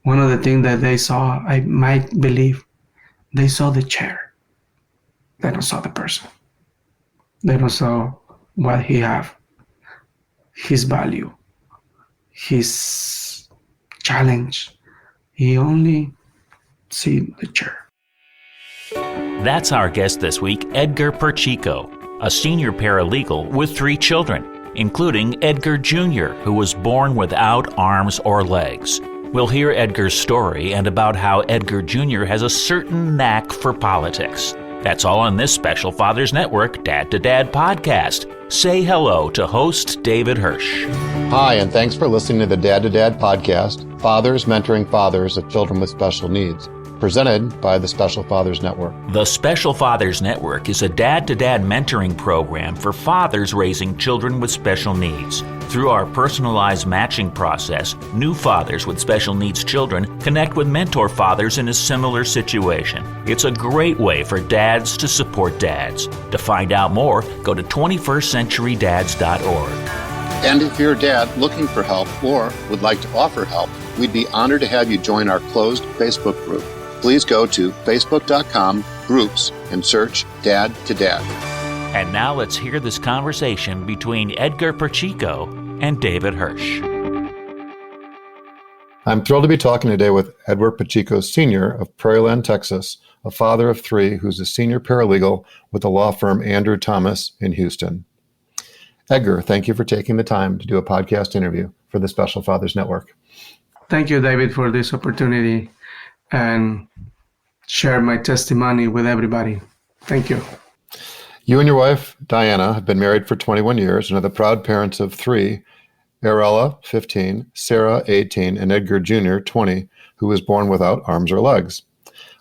one of the things that they saw, I might believe, they saw the chair. They don't saw the person. They don't saw what he have, his value, his challenge. He only see the chair. That's our guest this week, Edgar Pacheco, a senior paralegal with 3 children, including Edgar Jr., who was born without arms or legs. We'll hear Edgar's story and about how Edgar Jr. has a certain knack for politics. That's all on this special Fathers Network Dad to Dad podcast. Say hello to host David Hirsch. Hi, and thanks for listening to the Dad to Dad podcast, Fathers Mentoring Fathers of Children with Special Needs, presented by the Special Fathers Network. The Special Fathers Network is a dad-to-dad mentoring program for fathers raising children with special needs. Through our personalized matching process, new fathers with special needs children connect with mentor fathers in a similar situation. It's a great way for dads to support dads. To find out more, go to 21stcenturydads.org. And if you're a dad looking for help or would like to offer help, we'd be honored to have you join our closed Facebook group. Please go to facebook.com/groups and search Dad to Dad. And now let's hear this conversation between Edgar Pacheco and David Hirsch. I'm thrilled to be talking today with Edgar Pacheco Sr. of Pearland, Texas, a father of 3 who's a senior paralegal with the law firm Andrew Thomas in Houston. Edgar, thank you for taking the time to do a podcast interview for the Special Fathers Network. Thank you, David, for this opportunity and share my testimony with everybody. Thank you. You and your wife, Diana, have been married for 21 years and are the proud parents of 3, Arella, 15, Sarah, 18, and Edgar Jr., 20, who was born without arms or legs.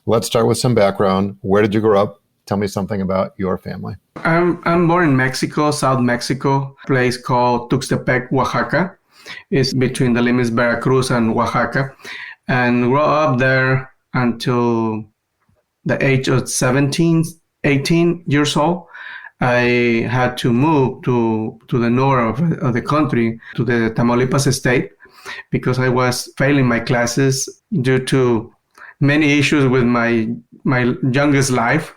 Let's start with some background. Where did you grow up? Tell me something about your family. I'm born in Mexico, South Mexico, a place called Tuxtepec, Oaxaca. It's between the limits Veracruz and Oaxaca. And grew up there until the age of 17, 18 years old. I had to move to the north of the country, to the Tamaulipas state, because I was failing my classes due to many issues with my youngest life.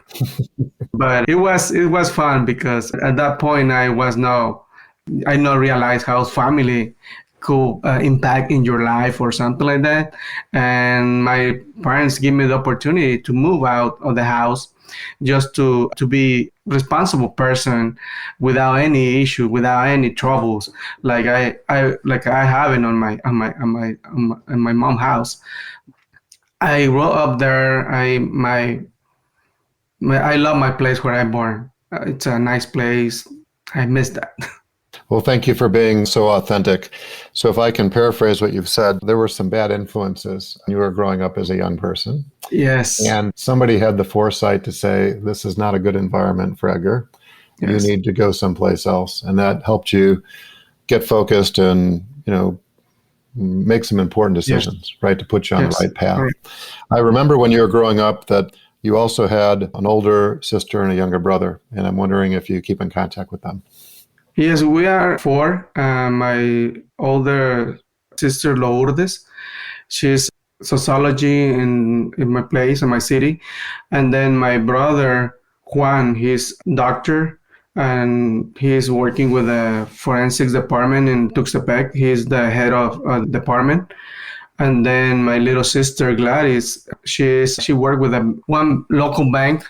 But it was fun because at that point I not realize how family could impact in your life or something like that. And my parents gave me the opportunity to move out of the house just to be responsible person without any issue, without any troubles, like I have it on my mom's house. I grew up there. I love my place where I'm born. It's a nice place. I miss that. Well, thank you for being so authentic. So if I can paraphrase what you've said, there were some bad influences when you were growing up as a young person. Yes. And somebody had the foresight to say, this is not a good environment for Edgar. Yes. You need to go someplace else. And that helped you get focused and, make some important decisions, yes, right, to put you on the right path. Right. I remember when you were growing up that you also had an older sister and a younger brother. And I'm wondering if you keep in contact with them. Yes, we are 4. My older sister, Lourdes, she's sociology in my place, in my city. And then my brother, Juan, he's doctor, and he's working with the forensics department in Tuxtepec. He's the head of the department. And then my little sister, Gladys, she worked with one local bank,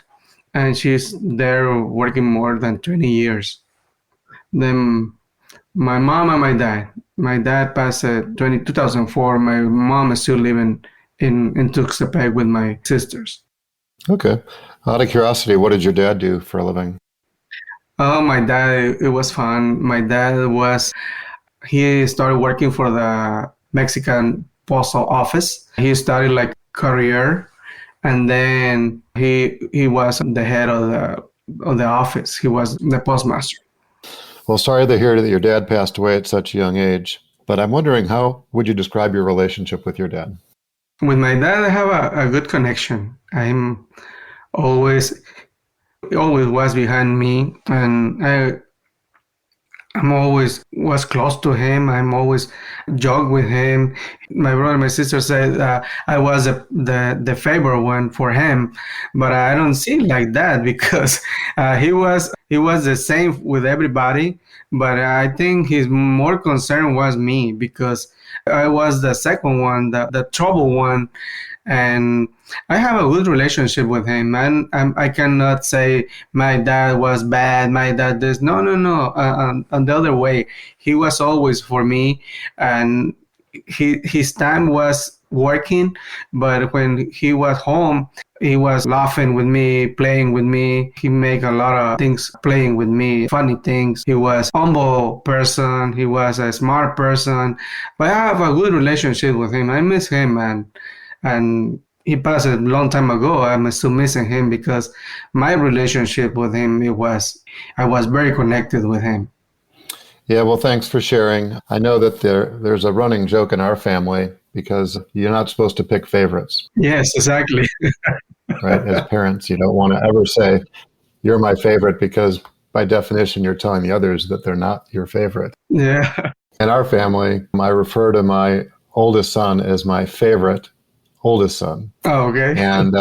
and she's there working more than 20 years. Then my mom and my dad. My dad passed in 2004. My mom is still living in Tuxtepec with my sisters. Okay. Out of curiosity, what did your dad do for a living? Oh, my dad, it was fun. My dad he started working for the Mexican postal office. He started like career, and then he was the head of the office. He was the postmaster. Well, sorry to hear that your dad passed away at such a young age, but I'm wondering, how would you describe your relationship with your dad? With my dad, I have a good connection. He always was behind me, and I'm always was close to him. I'm always joke with him. My brother and my sister said I was the favorite one for him, but I don't see it like that because he was the same with everybody. But I think his more concern was me because I was the second one, the trouble one, and I have a good relationship with him. And I cannot say my dad was bad. My dad this. No, no, no. On the other way, he was always for me, and his time was working, but when he was home, he was laughing with me, playing with me. He make a lot of things playing with me, funny things. He was humble person. He was a smart person. But I have a good relationship with him. I miss him, man. And he passed a long time ago. I'm still missing him because my relationship with him, I was very connected with him. Yeah, well, thanks for sharing. I know that there's a running joke in our family because you're not supposed to pick favorites, Yes, exactly. right? As parents, you don't want to ever say, you're my favorite, because by definition, you're telling the others that they're not your favorite. Yeah. In our family, I refer to my oldest son as my favorite oldest son. Oh, okay. And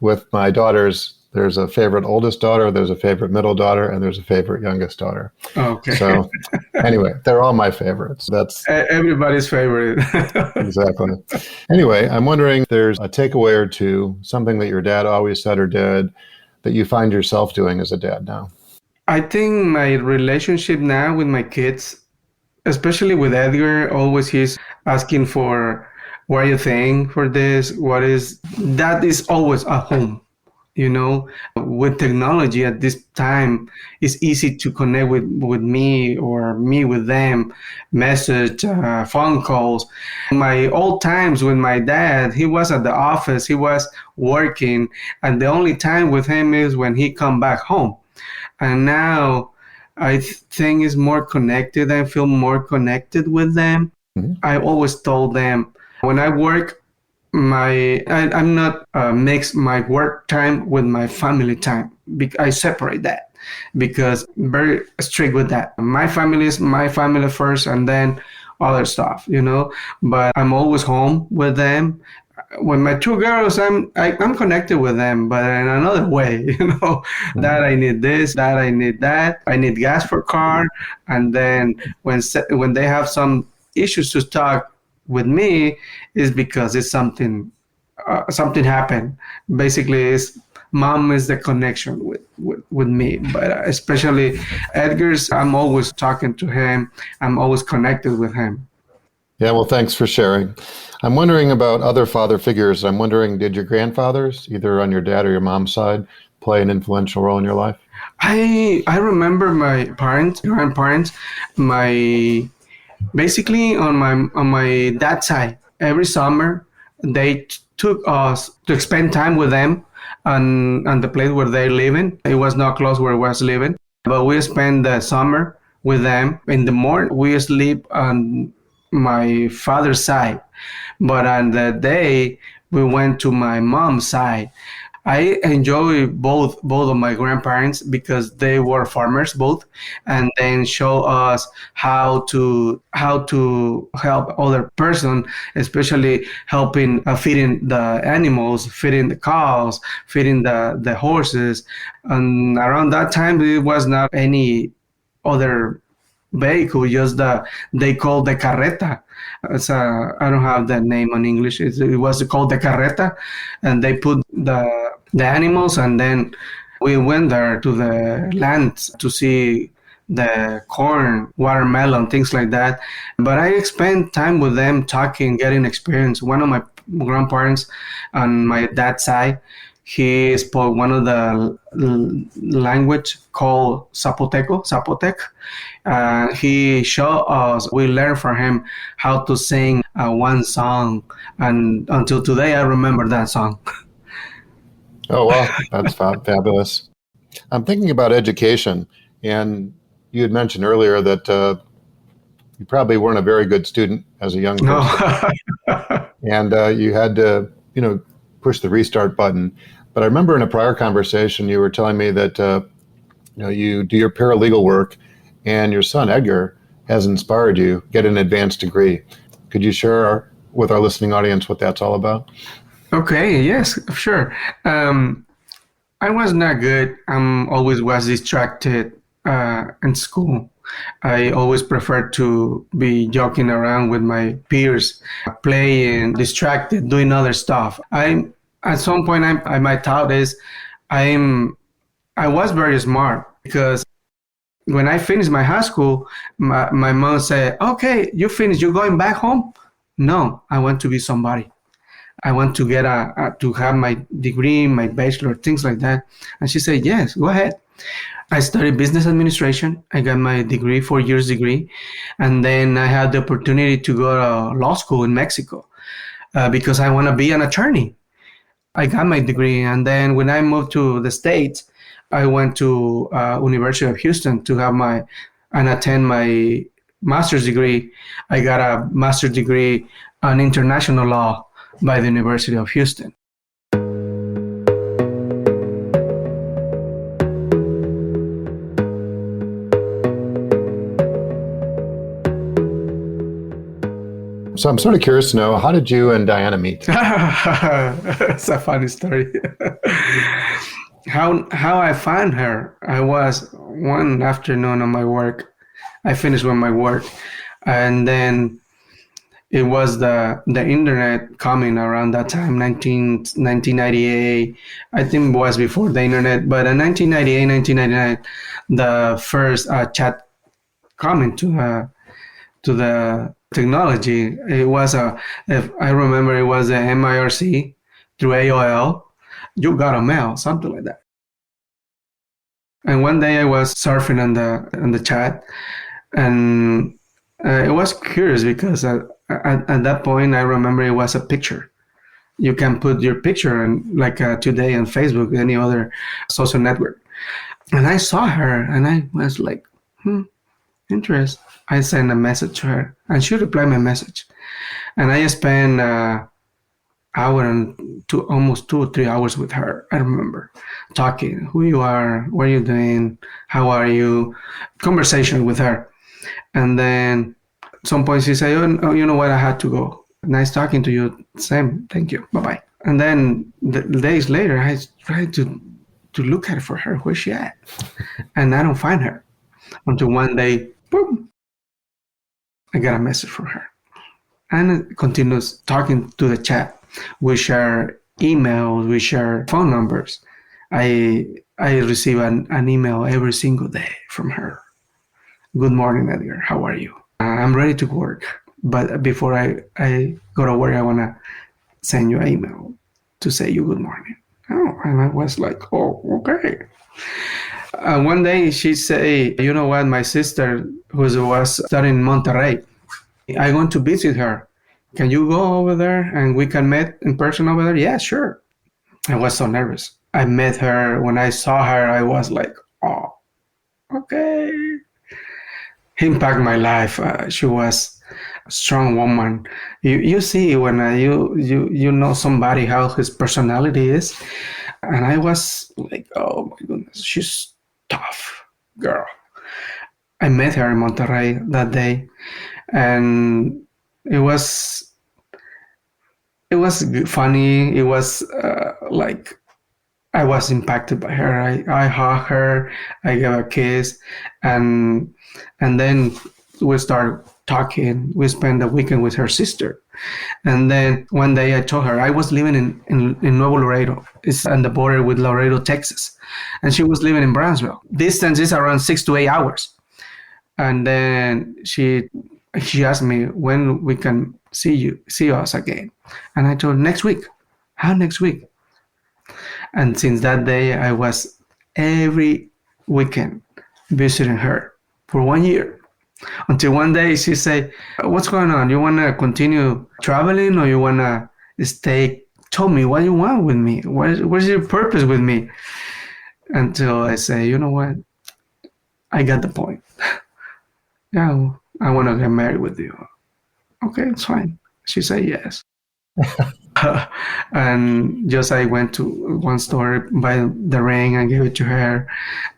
with my daughters, there's a favorite oldest daughter, there's a favorite middle daughter, and there's a favorite youngest daughter. Okay. So anyway, they're all my favorites. That's Everybody's favorite. exactly. Anyway, I'm wondering if there's a takeaway or two, something that your dad always said or did that you find yourself doing as a dad now. I think my relationship now with my kids, especially with Edgar, always he's asking for what are you think for this? What is that is always at home. With technology at this time, it's easy to connect with me or me with them, message, phone calls. My old times with my dad, he was at the office, he was working, and the only time with him is when he come back home. And now I think it's more connected. I feel more connected with them. Mm-hmm. I always told them when I work, I'm not mix my work time with my family time. I separate that because I'm very strict with that. My family is my family first, and then other stuff. But I'm always home with them. With my two girls, I'm connected with them, but in another way. Mm-hmm. That I need this, that I need that. I need gas for car, and then when they have some issues to talk with me is because it's something happened. Basically, mom is the connection with me. But especially Edgar's, I'm always talking to him. I'm always connected with him. Yeah, well, thanks for sharing. I'm wondering about other father figures. I'm wondering, did your grandfathers, either on your dad or your mom's side, play an influential role in your life? I remember my grandparents, basically on my dad's side. Every summer, they took us to spend time with them on the place where they're living. It was not close where I was living, but we spent the summer with them. In the morning, we sleep on my father's side, but on the day we went to my mom's side. I enjoy both of my grandparents because they were farmers both, and then show us how to help other person, especially helping feeding the animals, feeding the cows, feeding the horses. And around that time, it was not any other vehicle, just they call the carreta. I don't have that name on English. It was called the carreta, and they put the animals, and then we went there to the land to see the corn, watermelon, things like that. But I spent time with them talking, getting experience. One of my grandparents on my dad's side, he spoke one of the language called Zapotec. He showed us, we learned from him how to sing one song. And until today, I remember that song. Oh, well, that's fabulous. I'm thinking about education, and you had mentioned earlier that you probably weren't a very good student as a young person, No. and you had to, push the restart button. But I remember in a prior conversation, you were telling me that you do your paralegal work, and your son, Edgar, has inspired you, get an advanced degree. Could you share with our listening audience what that's all about? Okay, yes, sure. I was not good. Always was distracted in school. I always preferred to be joking around with my peers, playing, distracted, doing other stuff. At some point my thought is I was very smart because when I finished my high school, my mom said, "Okay, you finished. You're going back home?" No, I want to be somebody. I want to get to have my degree, my bachelor, things like that. And she said, "Yes, go ahead." I studied business administration. I got my degree, 4 years degree, and then I had the opportunity to go to law school in Mexico because I want to be an attorney. I got my degree, and then when I moved to the States, I went to University of Houston to have and attend my master's degree. I got a master's degree on international law by the University of Houston. So I'm sort of curious to know, how did you and Diana meet? It's a funny story. How I found her, I was one afternoon on my work. I finished with my work, and then it was the internet coming around that time, 1998. I think it was before the internet, but in 1998, 1999, the first chat coming to the technology. It was if I remember, it was a MIRC through AOL. You got a mail, something like that. And one day I was surfing on the chat, and it was curious because at that point I remember it was a picture. You can put your picture in, like today on Facebook, any other social network. And I saw her, and I was like, interest. I sent a message to her, and she replied my message. And I spent hour and almost 2 or 3 hours with her. I remember talking, who you are, what are you doing, how are you, conversation with her. And then at some point she said, oh, you know what, I had to go. Nice talking to you. Same, thank you, bye-bye. And then days later, I tried to look at for her, where's she at? And I don't find her until one day, boom, I got a message from her. And it continues talking to the chat. We share emails, we share phone numbers. I receive an email every single day from her. Good morning, Edgar. How are you? I'm ready to work. But before I go to work, I want to send you an email to say you good morning. Oh, and I was like, oh, okay. One day she say, you know what, my sister who was studying in Monterrey, I want to visit her. Can you go over there and we can meet in person over there? Yeah, sure. I was so nervous. I met her. When I saw her, I was like, oh, okay. Impacted my life. She was a strong woman. You see when you know somebody how his personality is, and I was like, oh my goodness, she's tough girl. I met her in Monterrey that day, and it was funny. It was like I was impacted by her. I hugged her, I gave her a kiss, and then we started talking. We spent the weekend with her sister. And then one day I told her I was living in Nuevo Laredo. It's on the border with Laredo, Texas. And she was living in Brownsville. Distance is around 6 to 8 hours. And then she asked me when we can see us again. And I told her, next week. How next week? And since that day, I was every weekend visiting her for 1 year. Until one day she said, what's going on? You want to continue traveling or you want to stay? Tell me what you want with me. What's your purpose with me? Until I say, you know what? I got the point. Yeah, I want to get married with you. Okay, it's fine. She said yes. And just I went to one store, buy the ring and gave it to her.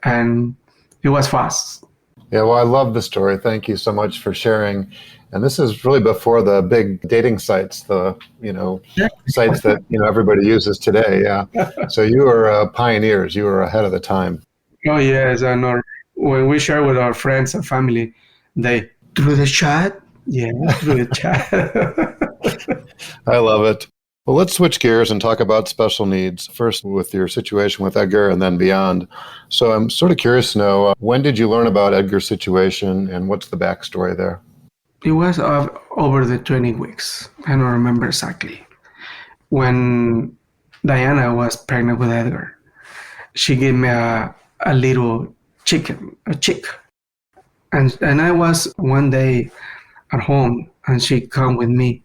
And it was fast. Yeah, well, I love the story. Thank you so much for sharing. And this is really before the big dating sites, the sites that everybody uses today. Yeah. So you were pioneers. You were ahead of the time. Oh yes, and when we share with our friends and family, they through the chat. Yeah, through the chat. I love it. Well, let's switch gears and talk about special needs. First, with your situation with Edgar and then beyond. So I'm sort of curious to know, when did you learn about Edgar's situation and what's the backstory there? It was over the 20 weeks. I don't remember exactly. When Diana was pregnant with Edgar, she gave me a little chicken, a chick. And I was one day at home and she come with me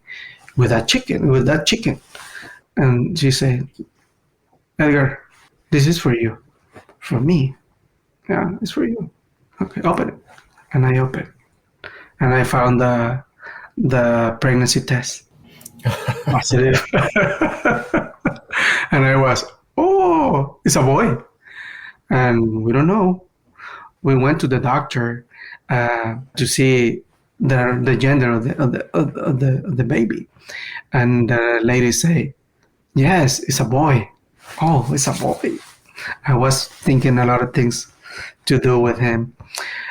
with that chicken. And she said, Edgar, this is for you. For me. Yeah, it's for you. Okay, open it. And I opened. And I found the pregnancy test positive. And I was, oh, it's a boy. And we don't know. We went to the doctor to see the gender of the baby. And the lady say, yes, it's a boy. Oh, it's a boy. I was thinking a lot of things to do with him.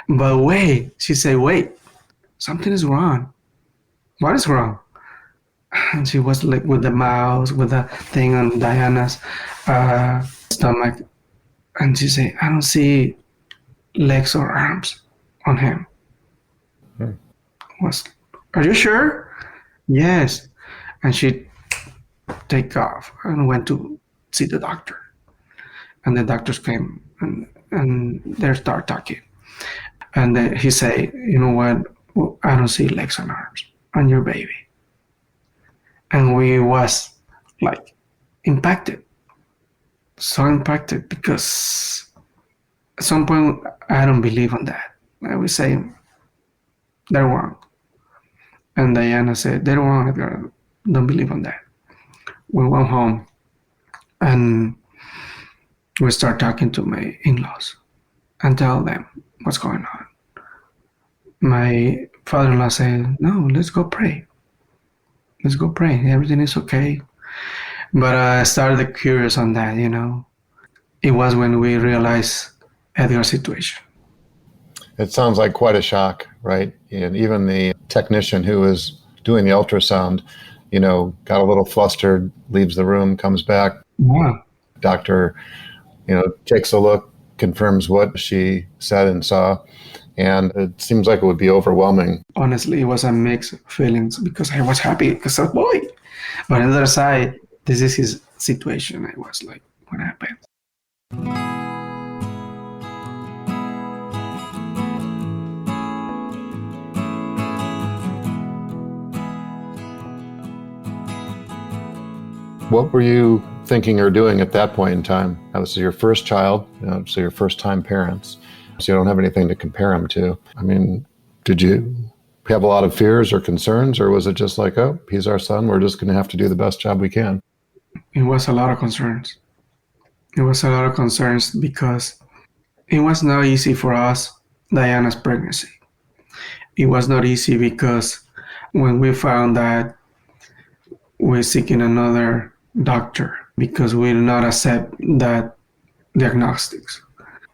But wait, she said, wait, something is wrong. What is wrong? And she was like with the mouse, with the thing on Diana's stomach. And she said, I don't see legs or arms on him. Are you sure? Yes. And she take off and went to see the doctor. And the doctors came and they start talking. And then he said, you know what? Well, I don't see legs and arms on your baby. And we was like impacted. So impacted because at some point I don't believe on that. I would say they're wrong. And Diana said, they're wrong, Edgar. Don't believe on that. We went home and we start talking to my in-laws and tell them what's going on. My father-in-law said, no, let's go pray. Let's go pray. Everything is okay. But I started curious on that, It was when we realized Edgar's situation. It sounds like quite a shock, right? And even the technician who was doing the ultrasound, got a little flustered, leaves the room, comes back. Yeah. Doctor, takes a look, confirms what she said and saw. And it seems like it would be overwhelming. Honestly, it was a mix of feelings because I was happy because of boy. But on the other side, this is his situation. I was like, what happened? What were you thinking or doing at that point in time? That was your first child, so your first time parents. So you don't have anything to compare them to. I mean, did you have a lot of fears or concerns, or was it just like, oh, he's our son, we're just going to have to do the best job we can? It was a lot of concerns. It was a lot of concerns because it was not easy for us, Diana's pregnancy. It was not easy because when we found that we're seeking another doctor because we did not accept that diagnostics.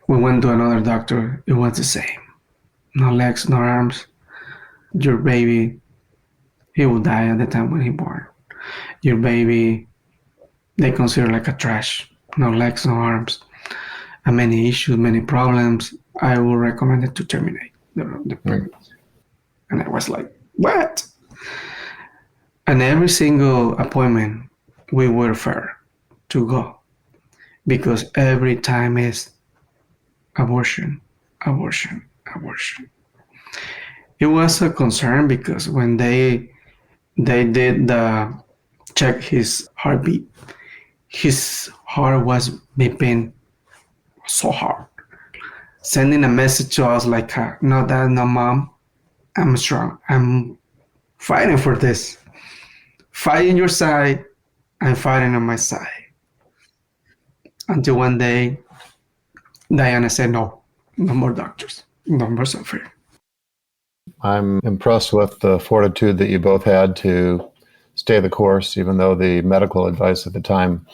We went to another doctor, it was the same. No legs, no arms. Your baby, he will die at the time when he born. Your baby, they consider like a trash. No legs, no arms. And many issues, many problems. I will recommend it to terminate the pregnancy. And I was like, what? And every single appointment, we were referred to go because every time is abortion, abortion, abortion. It was a concern because when they did check his heartbeat, his heart was beeping so hard, sending a message to us like, no dad, no mom, I'm strong, I'm fighting for this. Fighting your side, I'm fighting on my side. Until one day, Diana said, no more doctors. Numbers are fair. I'm impressed with the fortitude that you both had to stay the course, even though the medical advice at the time,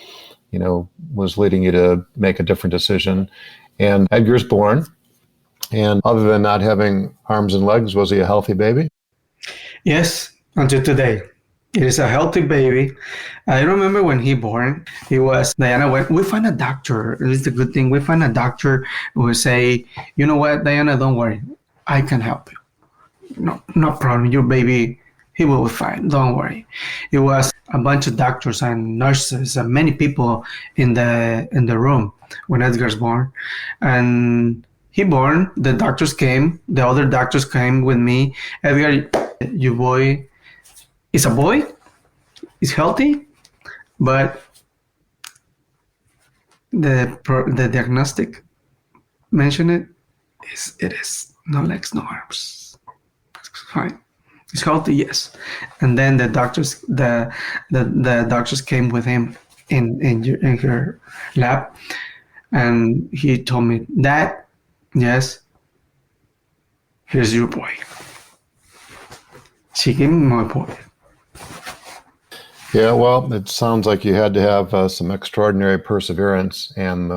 was leading you to make a different decision. And Edgar's born. And other than not having arms and legs, was he a healthy baby? Yes, until today. It is a healthy baby. I remember when he born, Diana went, we find a doctor. It is the good thing. We find a doctor who will say, you know what, Diana, don't worry. I can help you. No problem. Your baby, he will be fine. Don't worry. It was a bunch of doctors and nurses and many people in the room when Edgar's born. And he born, the doctors came, the other doctors came with me. Edgar, your boy is a boy, is healthy, but the diagnostic mentioned it is no legs, no arms. It's fine. It's healthy, yes. And then the doctors came with him in her lab, and he told me, Dad, yes, here's your boy. She gave me my boy. Yeah, well, it sounds like you had to have some extraordinary perseverance. And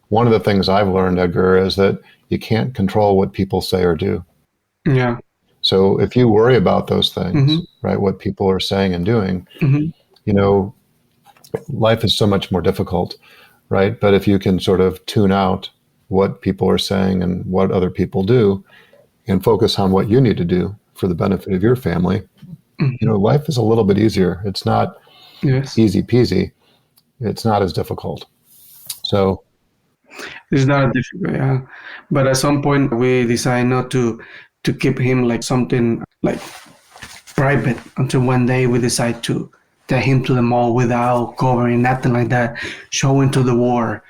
one of the things I've learned, Edgar, is that you can't control what people say or do. Yeah. So if you worry about those things, right, what people are saying and doing, life is so much more difficult, right? But if you can sort of tune out what people are saying and what other people do and focus on what you need to do for the benefit of your family, life is a little bit easier. It's not easy peasy. It's not as difficult. So it's not difficult, yeah. But at some point we decide not to keep him like something like private until one day we decide to take him to the mall without covering, nothing like that, showing to the world.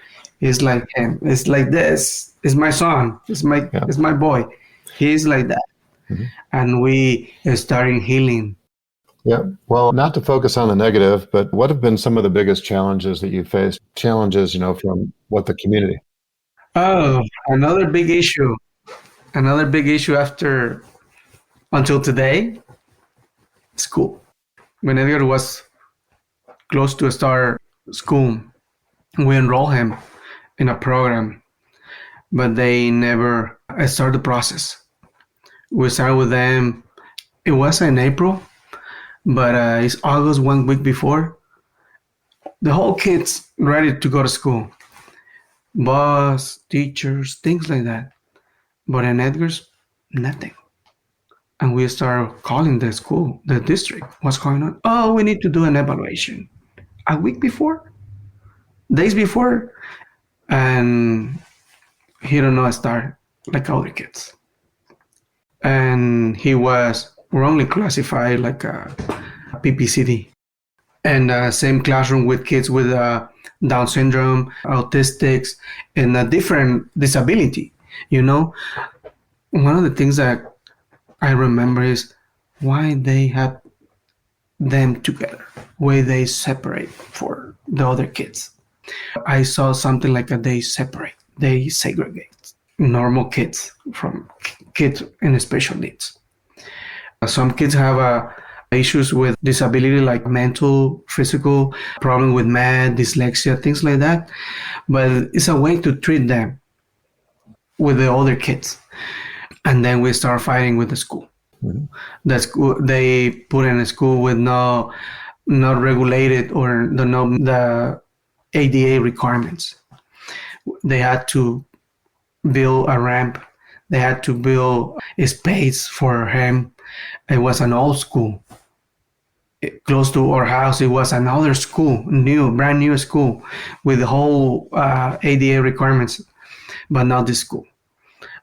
It's like him. It's like this. It's my son. It's my boy. He's like that. And we starting healing. Yeah. Well, not to focus on the negative, but what have been some of the biggest challenges that you faced? Challenges, from what the community? Oh, another big issue until today, school. When Edgar was close to start school, we enrolled him in a program, but they never started the process. We started with them, it was in April, but it's August 1 week before. The whole kids ready to go to school. Bus, teachers, things like that. But in Edgar's, nothing. And we started calling the school, the district, what's going on? Oh, we need to do an evaluation. A week before? Days before? And he don't know start like other kids. And he was wrongly classified like a PPCD. And same classroom with kids with Down syndrome, autistics, and a different disability. One of the things that I remember is why they have them together, why they separate for the other kids. I saw something like they segregate normal kids from kids in special needs. Some kids have issues with disability like mental, physical, problem with math, dyslexia, things like that. But it's a way to treat them with the other kids. And then we start fighting with the school. The school, they put in a school with not regulated or the ADA requirements. They had to build a ramp. They had to build a space for him. It was an old school. Close to our house, it was another school, brand new school with the whole ADA requirements, but not this school.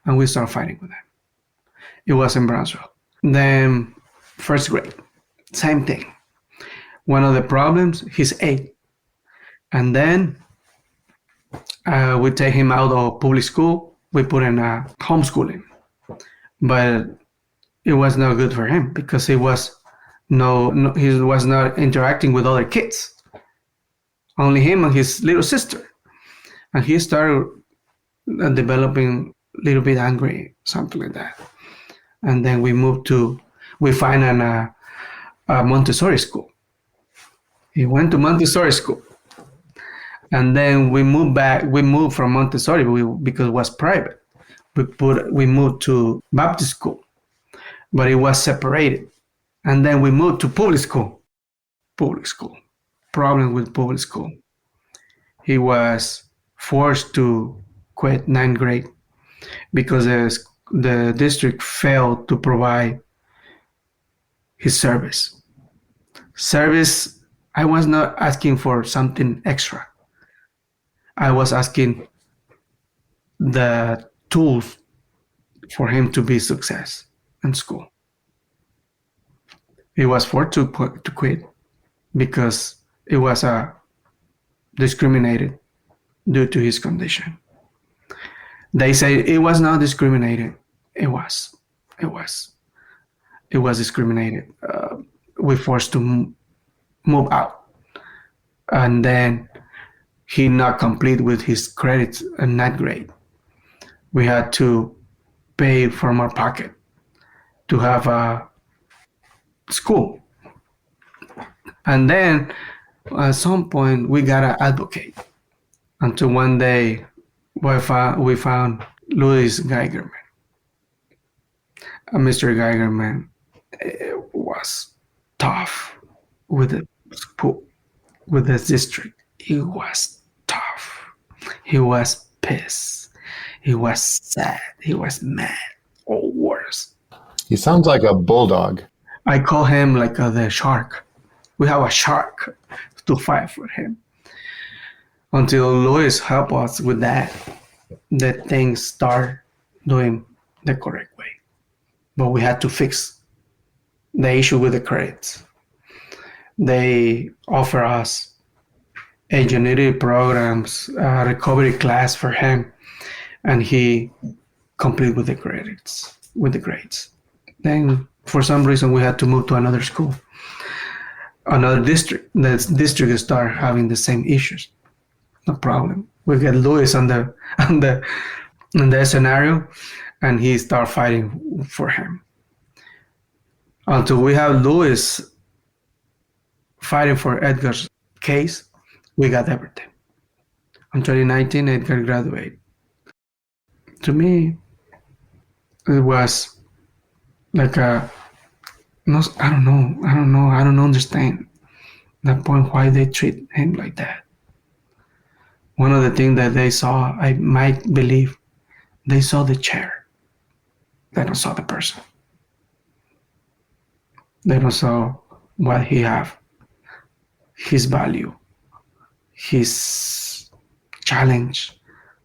And we started fighting with them. It was in Brownsville. Then first grade, same thing. One of the problems, he's 8. And then we take him out of public school. We put in a homeschooling. But it was not good for him because he was not interacting with other kids. Only him and his little sister. And he started developing little bit angry, something like that. And then we find a Montessori school. He went to Montessori school. And then we moved from Montessori because it was private. We moved to Baptist school, but it was separated. And then we moved to public school. Problem with public school. He was forced to quit 9th grade because the district failed to provide his service. I was not asking for something extra. I was asking the tools for him to be success in school. He was forced to quit because it was discriminated due to his condition. They say it was not discriminated. It was discriminated. We forced to move out, and then he not complete with his credits in 9th grade. We had to pay from our pocket to have a school. And then at some point we got an advocate until one day we found Louis Geigerman. Mr. Geigerman was tough with the school, with the district. He was tough. He was pissed. He was sad. He was mad, or worse. He sounds like a bulldog. I call him like the shark. We have a shark to fight for him. Until Louis helped us with that things start doing the correct way. But we had to fix the issue with the credits. They offer us engineering programs, recovery class for him, and he complete with the grades. Then for some reason we had to move to another school, another district. The district start having the same issues. No problem. We get Louis on the scenario, and he start fighting for him. Until we have Louis fighting for Edgar's case, we got everything. In 2019, Edgar graduated. To me, it was like I don't understand that point why they treat him like that. One of the things that they saw, I might believe, they saw the chair. They don't saw the person. They don't saw what he have, his value, his challenge.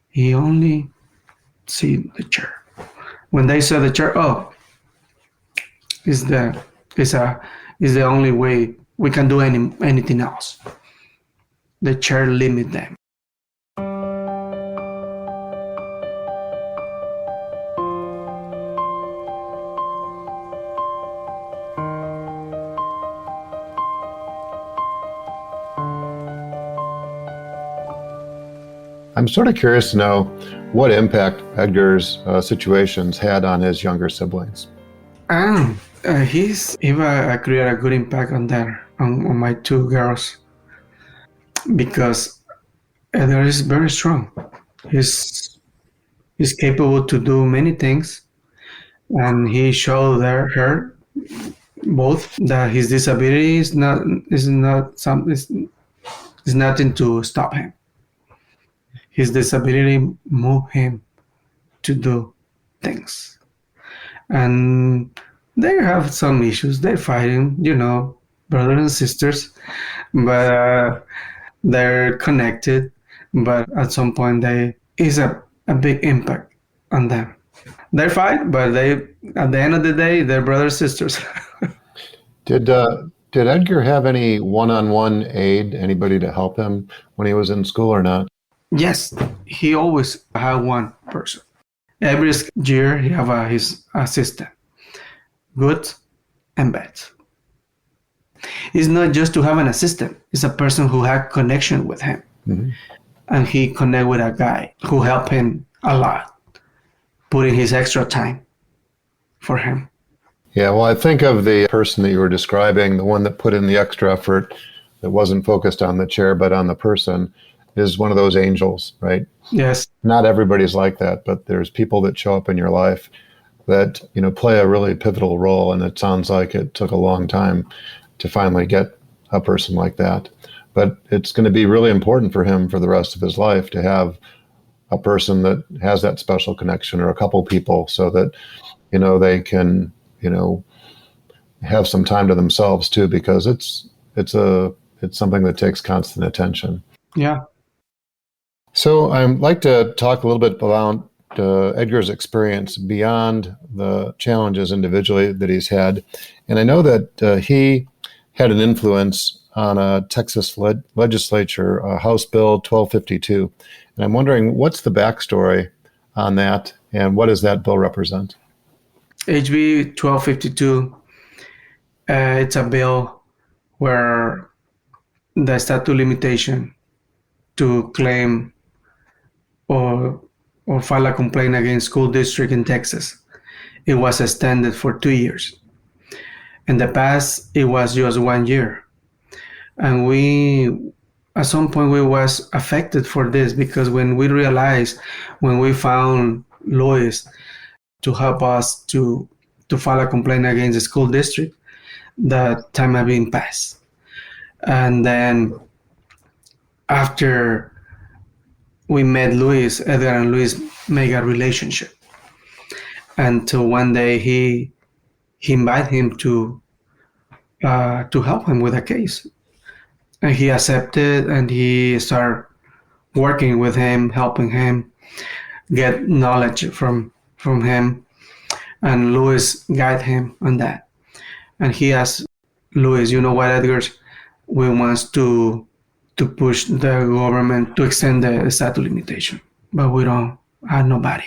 He only see the chair. When they saw the chair, is the only way we can do anything else. The chair limit them. I'm sort of curious to know what impact Edgar's situations had on his younger siblings. He's even created a good impact on my two girls, because Edgar is very strong. He's capable to do many things, and he showed her both that his disability is nothing to stop him. His disability moved him to do things. And they have some issues. They're fighting, brothers and sisters, but they're connected. But at some point, is a big impact on them. They fight, but at the end of the day, they're brothers and sisters. Did Edgar have any one-on-one aid, anybody to help him when he was in school or not? Yes, he always had one person. Every year he have his assistant, good and bad. It's not just to have an assistant. It's a person who had connection with him. Mm-hmm. And he connect with a guy who helped him a lot, putting his extra time for him. Yeah, well, I think of the person that you were describing, the one that put in the extra effort, that wasn't focused on the chair but on the person, is one of those angels, right? Yes. Not everybody's like that, but there's people that show up in your life that, play a really pivotal role. And it sounds like it took a long time to finally get a person like that. But it's going to be really important for him for the rest of his life to have a person that has that special connection, or a couple people, so that, they can, have some time to themselves too, because it's something that takes constant attention. Yeah. So I'd like to talk a little bit about Edgar's experience beyond the challenges individually that he's had. And I know that he had an influence on a Texas legislature, House Bill 1252. And I'm wondering, what's the backstory on that, and what does that bill represent? HB 1252, it's a bill where the statute limitation to claim or file a complaint against school district in Texas, it was extended for 2 years. In the past, it was just 1 year. And at some point, we was affected for this, because when we found lawyers to help us to file a complaint against the school district, the time had been passed. And then after we met Edgar and Luis made a relationship. Until one day he invited him to help him with a case. And he accepted, and he started working with him, helping him get knowledge from him. And Luis guided him on that. And he asked Luis, you know what, Edgars, we want to push the government to extend the statute limitation, but we don't have nobody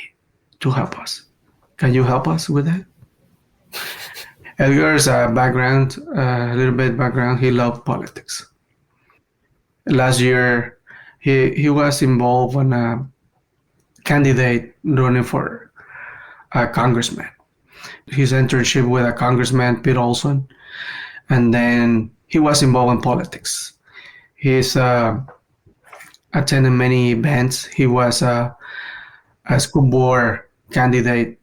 to help us. Can you help us with that? Edgar's background, he loved politics. Last year, he was involved in a candidate running for a congressman. His internship with a congressman, Pete Olson, and then he was involved in politics. He's attended many events. He was a school board candidate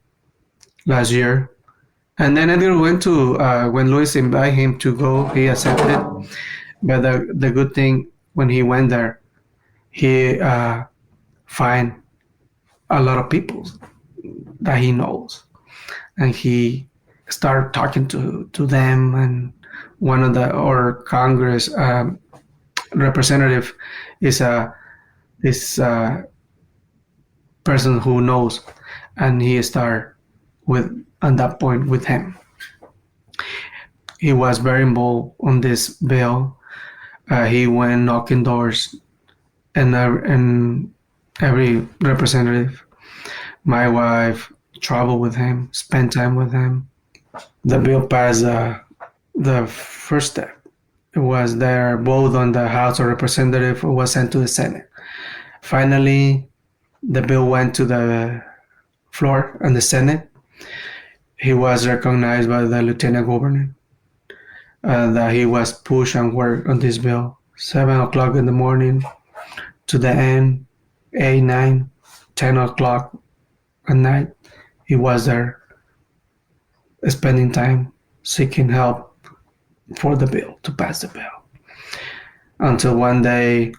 last year. And then Edgar went to, when Luis invited him to go, he accepted. But the good thing, when he went there, he find a lot of people that he knows. And he started talking to them. And one of our Congress representative is a person who knows, and he started on that point with him. He was very involved on this bill. He went knocking doors, and every representative. My wife traveled with him, spent time with him. The bill passed the first step. It was there both on the House of Representatives, or was sent to the Senate. Finally, the bill went to the floor in the Senate. He was recognized by the Lieutenant Governor that he was pushed and worked on this bill 7 o'clock in the morning to the end, 8, 9, 10 o'clock at night. He was there spending time seeking help for the bill, to pass the bill. Until one day,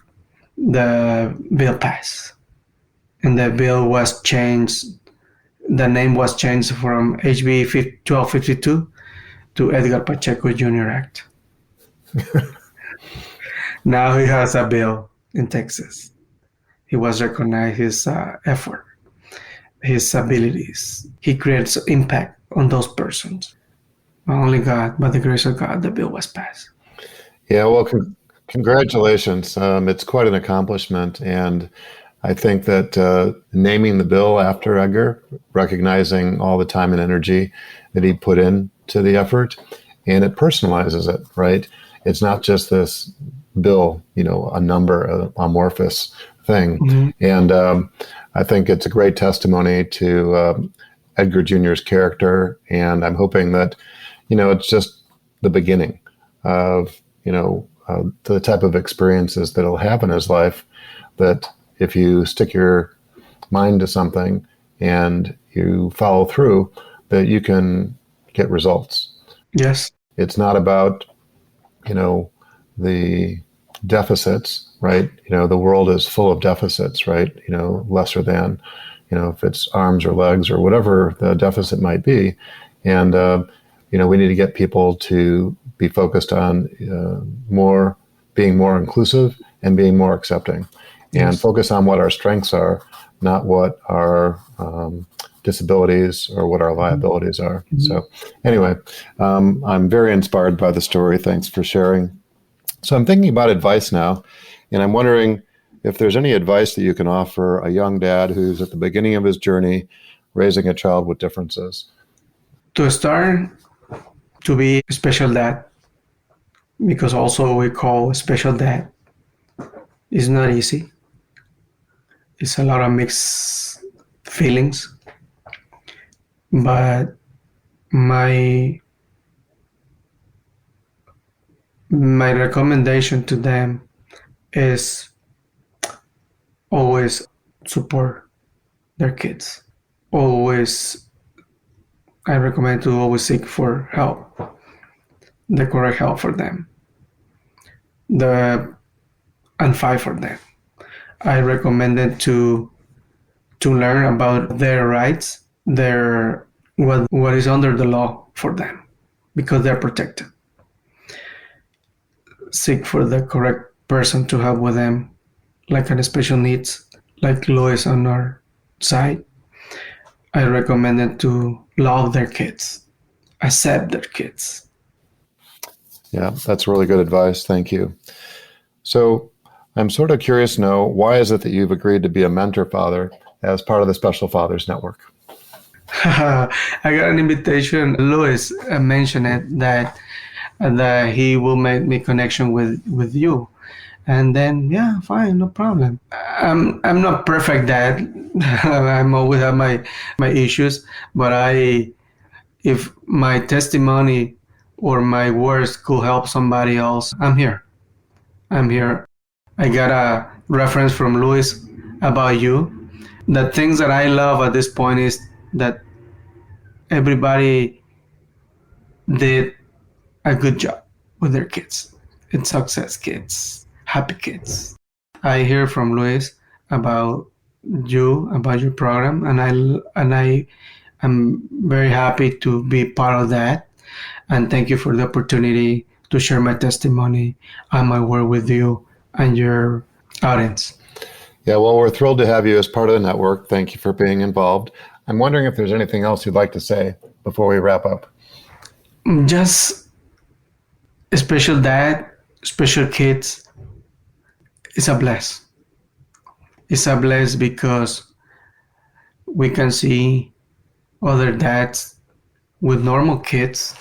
the bill passed. And the bill was changed. The name was changed from HB 1252 to Edgar Pacheco Jr. Act. Now he has a bill in Texas. He was recognized his effort, his abilities. He creates impact on those persons. Not only God, by the grace of God, the bill was passed. Yeah, well, congratulations. It's quite an accomplishment. And I think that naming the bill after Edgar, recognizing all the time and energy that he put into the effort, and it personalizes it, right? It's not just this bill, a number, amorphous thing. Mhm. And I think it's a great testimony to Edgar Jr.'s character. And I'm hoping that, it's just the beginning of, the type of experiences that he'll have in his life, that if you stick your mind to something and you follow through, that you can get results. Yes. It's not about, the deficits, right? The world is full of deficits, right? Lesser than, if it's arms or legs or whatever the deficit might be. And, we need to get people to be focused on being more inclusive and being more accepting, and Yes. focus on what our strengths are, not what our disabilities or what our liabilities are. Mhm. So anyway, I'm very inspired by the story. Thanks for sharing. So I'm thinking about advice now, and I'm wondering if there's any advice that you can offer a young dad who's at the beginning of his journey raising a child with differences. To start, to be a special dad, because also we call special dad, is not easy. It's a lot of mixed feelings. But my my recommendation to them is always support their kids. Always, I recommend to always seek for help, the correct help for them, and fight for them. I recommend them to learn about their rights, their what is under the law for them, because they're protected. Seek for the correct person to help with them, like an special needs, like Lois on our side. I recommend them to love their kids, accept their kids. Yeah, that's really good advice. Thank you. So I'm sort of curious to know, why is it that you've agreed to be a mentor father as part of the Special Fathers Network? I got an invitation. Louis mentioned it that he will make me connection with you, and then yeah, fine, no problem. I'm not perfect dad. I'm always have my issues, but if my testimony or my words could help somebody else, I'm here. I'm here. I got a reference from Louis about you. The things that I love at this point is that everybody did a good job with their kids. It's success kids, happy kids. I hear from Luis about you, about your program, and I am very happy to be part of that. And thank you for the opportunity to share my testimony and my work with you and your audience. Yeah, well, we're thrilled to have you as part of the network. Thank you for being involved. I'm wondering if there's anything else you'd like to say before we wrap up. Just special dad, special kids. It's a bless. It's a bless because we can see other dads with normal kids,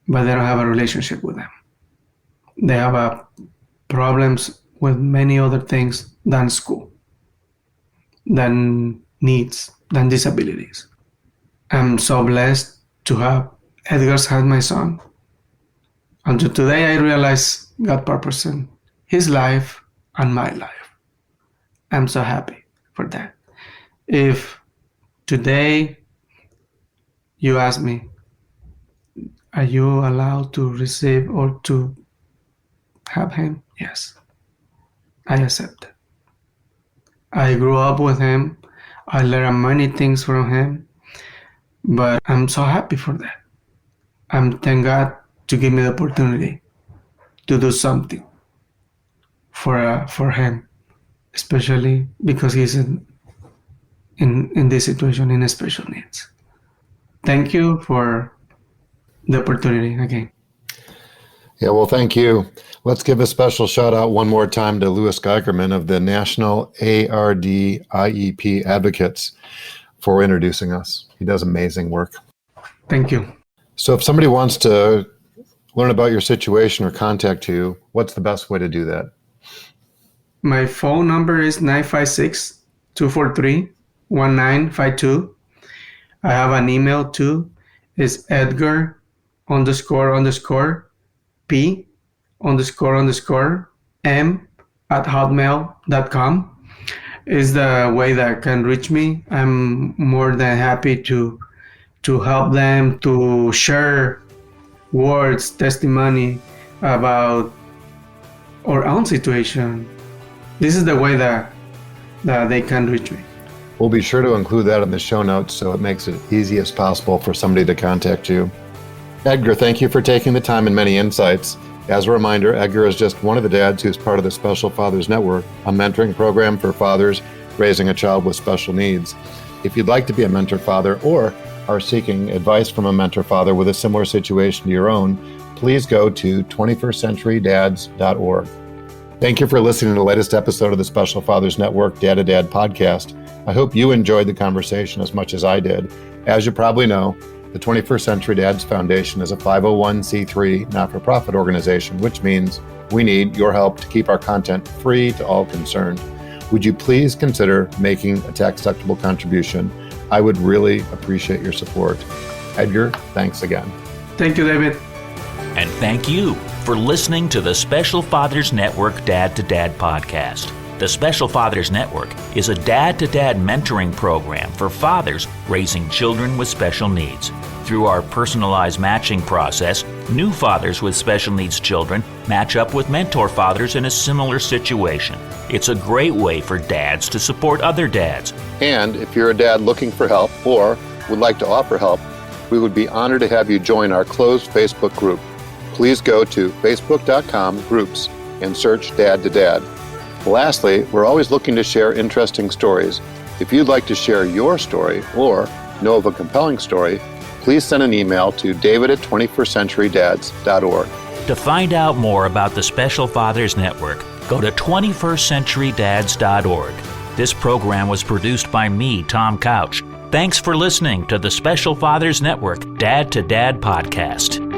but they don't have a relationship with them. They have problems with many other things than school, than needs, than disabilities. I'm so blessed to have Edgars had my son. Until today, I realize God purpose in his life and my life. I'm so happy for that. If today you ask me, are you allowed to receive or to have him? Yes, I accept it. I grew up with him. I learned many things from him, but I'm so happy for that. I'm thank God to give me the opportunity to do something for him, especially because he's in this situation in special needs. Thank you for the opportunity again. Yeah, well, thank you. Let's give a special shout out one more time to Louis Geigerman of the National ARD IEP Advocates for introducing us. He does amazing work. Thank you. So if somebody wants to learn about your situation or contact you, what's the best way to do that? My phone number is 956-243-1952. I have an email too. It's Edgar __ P _ M @hotmail.com is the way that can reach me. I'm more than happy to help them to share words, testimony about our own situation. This is the way that they can reach me. We'll be sure to include that in the show notes so it makes it easy as possible for somebody to contact you. Edgar, thank you for taking the time and many insights. As a reminder, Edgar is just one of the dads who's part of the Special Fathers Network, a mentoring program for fathers raising a child with special needs. If you'd like to be a mentor father or are seeking advice from a mentor father with a similar situation to your own, please go to 21stcenturydads.org. Thank you for listening to the latest episode of the Special Fathers Network Dad to Dad podcast. I hope you enjoyed the conversation as much as I did. As you probably know, the 21st Century Dads Foundation is a 501c3 not-for-profit organization, which means we need your help to keep our content free to all concerned. Would you please consider making a tax-deductible contribution? I would really appreciate your support. Edgar, thanks again. Thank you, David. And thank you for listening to the Special Fathers Network Dad to Dad podcast. The Special Fathers Network is a dad-to-dad mentoring program for fathers raising children with special needs. Through our personalized matching process, new fathers with special needs children match up with mentor fathers in a similar situation. It's a great way for dads to support other dads. And if you're a dad looking for help or would like to offer help, we would be honored to have you join our closed Facebook group. Please go to facebook.com/groups and search Dad to Dad. Lastly, we're always looking to share interesting stories. If you'd like to share your story or know of a compelling story, please send an email to david@21stcenturydads.org. To find out more about the Special Fathers Network, go to 21stcenturydads.org. This program was produced by me, Tom Couch. Thanks for listening to the Special Fathers Network Dad to Dad podcast.